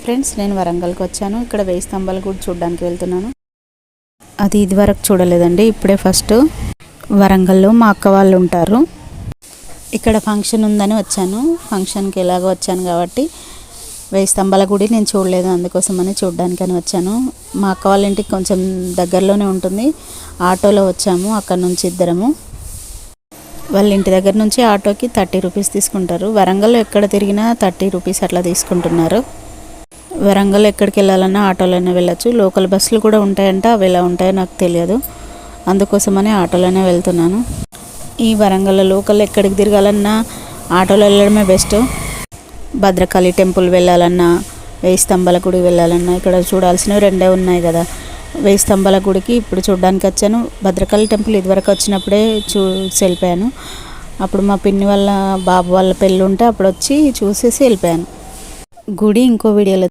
Friends, నేను వరంగల్కి వచ్చాను. ఇక్కడ 1000 స్తంభాల గుడి చూడడానికి వెళ్తున్నాను. అది ఇదివరకు చూడలేదండి, ఇప్పుడే ఫస్ట్. వరంగల్లో మా అక్క వాళ్ళు ఉంటారు. ఇక్కడ ఫంక్షన్ ఉందని వచ్చాను. ఫంక్షన్కి ఎలాగో వచ్చాను కాబట్టి 1000 స్తంభాల గుడి నేను చూడలేదు, అందుకోసమని చూడడానికని వచ్చాను. మా అక్క వాళ్ళ ఇంటికి కొంచెం దగ్గరలోనే ఉంటుంది. ఆటోలో వచ్చాము, అక్కడ నుంచి ఇద్దరము. వాళ్ళ ఇంటి దగ్గర నుంచి ఆటోకి 30 రూపీస్ తీసుకుంటారు. వరంగల్లో ఎక్కడ తిరిగినా 30 రూపీస్ అట్లా తీసుకుంటున్నారు. వరంగల్ ఎక్కడికి వెళ్ళాలన్నా ఆటోలోనే వెళ్ళచ్చు. లోకల్ బస్సులు కూడా ఉంటాయంట, అవి ఎలా ఉంటాయో నాకు తెలియదు, అందుకోసమని ఆటోలోనే వెళ్తున్నాను. ఈ వరంగల్ లోకల్ ఎక్కడికి తిరగాలన్నా ఆటోలో వెళ్ళడమే బెస్ట్. భద్రకాళి టెంపుల్ వెళ్ళాలన్నా, 1000 స్తంభాల గుడి వెళ్ళాలన్నా ఇక్కడ చూడాల్సినవి 2 ఉన్నాయి కదా. 1000 స్తంభాల గుడికి ఇప్పుడు చూడడానికి వచ్చాను. భద్రకాళి టెంపుల్ ఇదివరకు వచ్చినప్పుడే చూసి వెళ్ళిపోయాను. అప్పుడు మా పిన్ని వాళ్ళ బాబు వాళ్ళ పెళ్ళి ఉంటే అప్పుడు వచ్చి చూసేసి వెళ్ళిపోయాను. గుడి ఇంకో వీడియోలో